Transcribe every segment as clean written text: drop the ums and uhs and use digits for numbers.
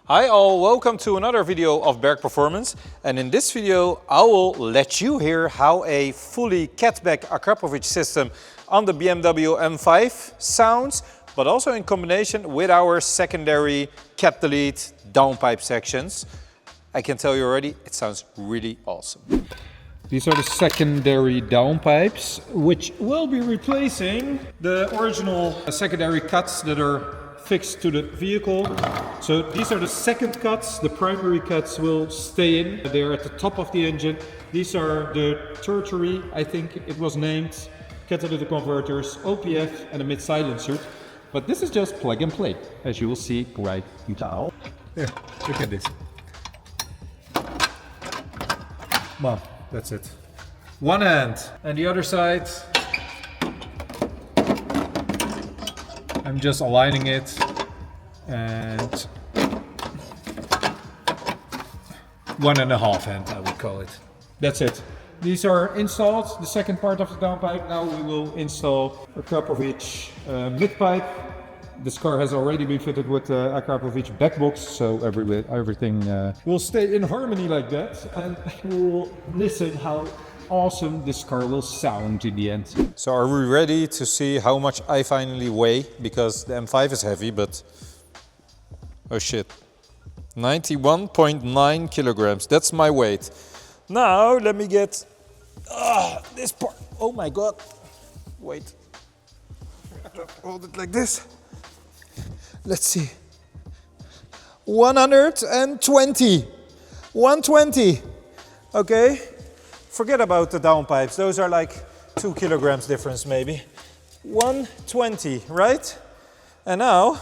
Hi all, welcome to another video of BERK Performance, and in this video I will let you hear how a fully catback Akrapovic system on the BMW M5 sounds, but also in combination with our secondary cat delete downpipe sections. I can tell you already, it sounds really awesome. These are the secondary downpipes, which will be replacing the original secondary cuts that are fixed to the vehicle. So these are the second cuts. The primary cuts will stay in. They're at the top of the engine. These are the tertiary, I think it was named, catalytic converters, OPF and a mid silencer. But this is just plug and play, as you will see right now. Yeah, look at this. Mom, that's it. One hand, and the other side, I'm just aligning it, and 1.5 hand, I would call it. That's it. These are installed, the second part of the downpipe. Now we will install a Akrapovic mid-pipe. This car has already been fitted with Akrapovic backbox, so everything will stay in harmony like that, and we'll listen how awesome this car will sound in the end. So are we ready to see how much I finally weigh? Because the M5 is heavy, but oh shit, 91.9 kilograms, that's my weight. Now let me get this part. Oh my god, wait, hold it like this. Let's see, 120, okay. Forget about the downpipes, those are like 2 kilograms difference maybe. 120, right? And now,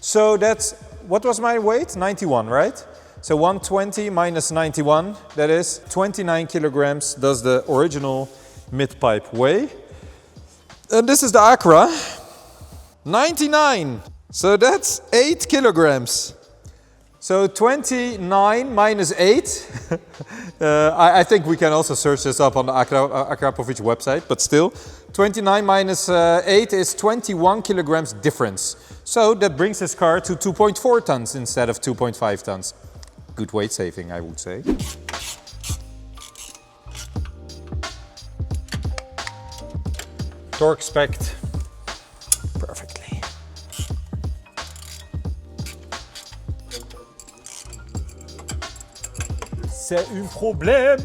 so that's, what was my weight? 91, right? So 120 minus 91, that is 29 kilograms does the original mid-pipe weigh. And this is the Acra, 99, so that's 8 kilograms. So 29 minus 8, I think we can also search this up on the Akrapovic website, but still, 29 minus 8 is 21 kilograms difference. So that brings this car to 2.4 tons instead of 2.5 tons. Good weight saving, I would say. Torque spec perfectly. C'est un problème.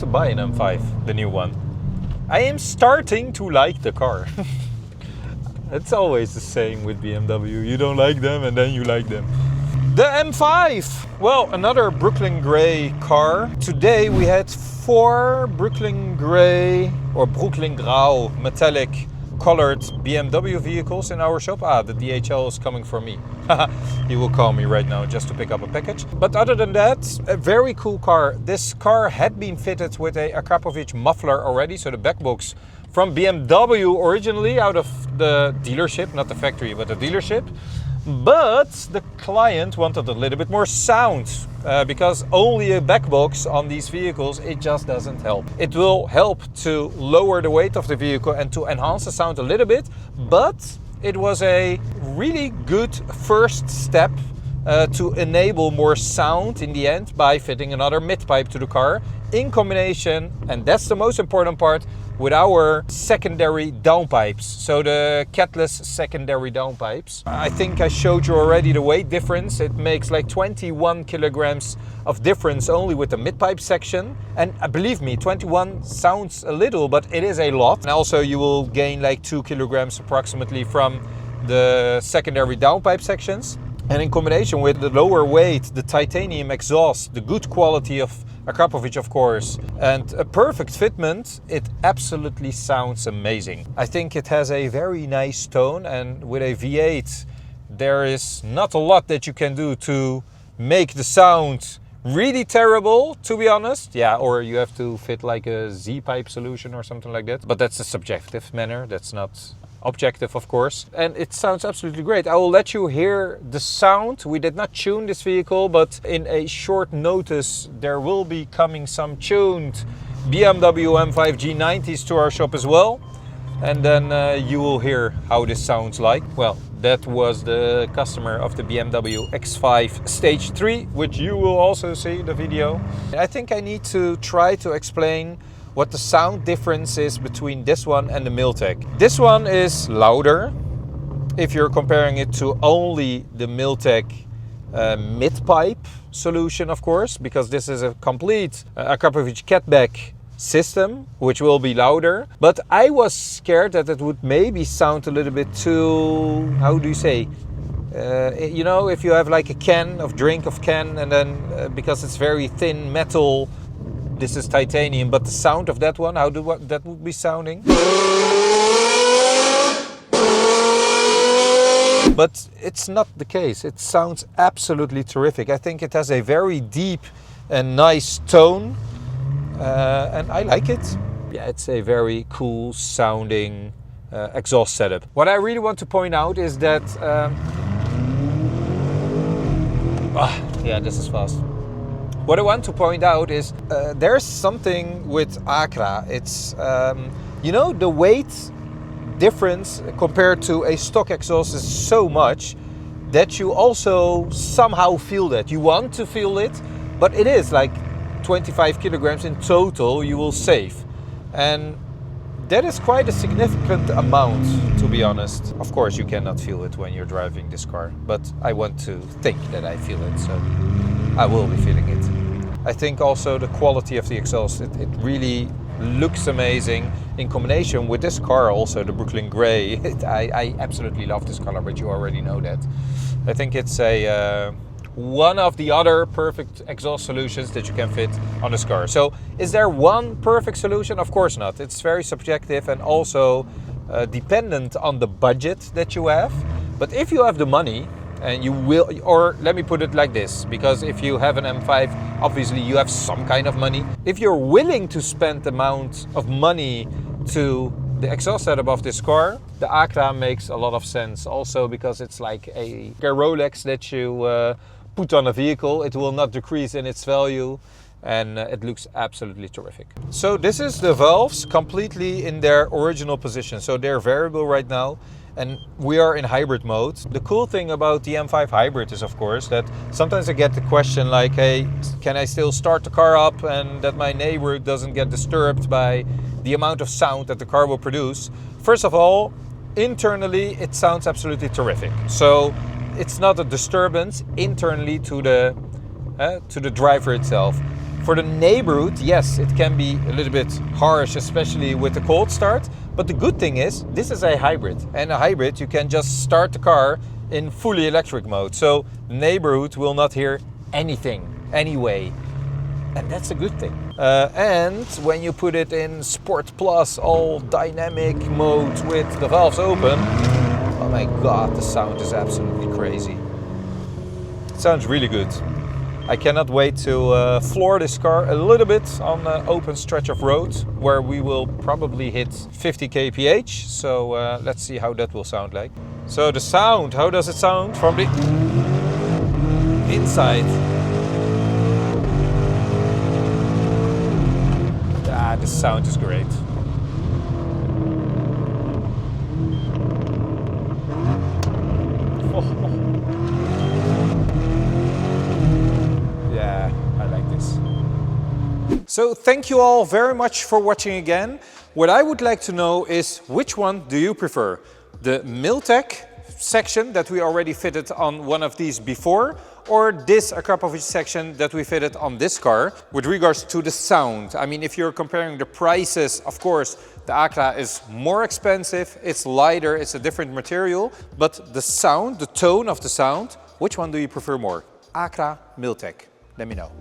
to buy an M5, the new one. I am starting to like the car. It's always the same with BMW. You don't like them and then you like them. The M5! Well, another Brooklyn Grey car. Today we had 4 Brooklyn Grey or Brooklyn Grau metallic colored BMW vehicles in our shop. The DHL is coming for me. He will call me right now just to pick up a package. But other than that, a very cool car. This car had been fitted with a Akrapovic muffler already, so the backbox from BMW originally out of the dealership, not the factory, but the dealership. But the client wanted a little bit more sound because only a backbox on these vehicles, it just doesn't help. It will help to lower the weight of the vehicle and to enhance the sound a little bit, but it was a really good first step to enable more sound in the end by fitting another mid-pipe to the car in combination, and that's the most important part, with our secondary downpipes. So the catless secondary downpipes. I think I showed you already the weight difference. It makes like 21 kilograms of difference only with the mid-pipe section. And believe me, 21 sounds a little, but it is a lot. And also you will gain like 2 kilograms approximately from the secondary downpipe sections. And in combination with the lower weight, the titanium exhaust, the good quality of Akrapovic, of course, and a perfect fitment, it absolutely sounds amazing. I think it has a very nice tone, and with a V8 there is not a lot that you can do to make the sound really terrible, to be honest. Yeah, or you have to fit like a Z-pipe solution or something like that. But that's a subjective manner, that's not objective, of course. And it sounds absolutely great. I will let you hear the sound. We did not tune this vehicle, but in a short notice there will be coming some tuned BMW M5 G90s to our shop as well. And then you will hear how this sounds like. Well, that was the customer of the BMW X5 Stage 3, which you will also see the video. I think I need to try to explain what the sound difference is between this one and the Miltech. This one is louder if you're comparing it to only the Miltech mid-pipe solution, of course, because this is a complete Akrapovic catback system, which will be louder. But I was scared that it would maybe sound a little bit too, how do you say, you know, if you have like a can of drink and then because it's very thin metal, this is titanium, but the sound of that one, that would be sounding. But it's not the case. It sounds absolutely terrific. I think it has a very deep and nice tone, and I like it. Yeah, it's a very cool sounding exhaust setup. What I really want to point out is that, yeah, this is fast. What I want to point out is there's something with Akra. It's, you know, the weight difference compared to a stock exhaust is so much that you also somehow feel that. You want to feel it, but it is like 25 kilograms in total you will save. And that is quite a significant amount, to be honest. Of course, you cannot feel it when you're driving this car, but I want to think that I feel it, so I will be feeling it. I think also the quality of the exhaust, it really looks amazing in combination with this car, also the Brooklyn Grey. I absolutely love this color, but you already know that. I think it's a one of the other perfect exhaust solutions that you can fit on this car. So is there one perfect solution? Of course not. It's very subjective and also dependent on the budget that you have. But if you have the money, and you will, or let me put it like this, because if you have an M5, obviously you have some kind of money. If you're willing to spend the amount of money to the exhaust setup of this car, the Akra makes a lot of sense. Also because it's like a Rolex that you put on a vehicle. It will not decrease in its value, and it looks absolutely terrific. So this is the valves completely in their original position. So they're variable right now, and we are in hybrid mode. The cool thing about the M5 hybrid is, of course, that sometimes I get the question like, hey, can I still start the car up and that my neighbor doesn't get disturbed by the amount of sound that the car will produce? First of all, internally it sounds absolutely terrific. So it's not a disturbance internally to the driver itself. For the neighborhood, yes, it can be a little bit harsh, especially with the cold start. But the good thing is, this is a hybrid. And a hybrid, you can just start the car in fully electric mode. So the neighborhood will not hear anything, anyway. And that's a good thing. And when you put it in Sport Plus, all dynamic mode with the valves open, oh my God, the sound is absolutely crazy. It sounds really good. I cannot wait to floor this car a little bit on an open stretch of road where we will probably hit 50 kph. So let's see how that will sound like. So the sound, how does it sound from the inside? Ah, the sound is great. So thank you all very much for watching again. What I would like to know is, which one do you prefer? The Miltech section that we already fitted on one of these before, or this Akrapovic section that we fitted on this car with regards to the sound? I mean, if you're comparing the prices, of course, the Akra is more expensive, it's lighter, it's a different material, but the sound, the tone of the sound, which one do you prefer more? Akra, Miltech? Let me know.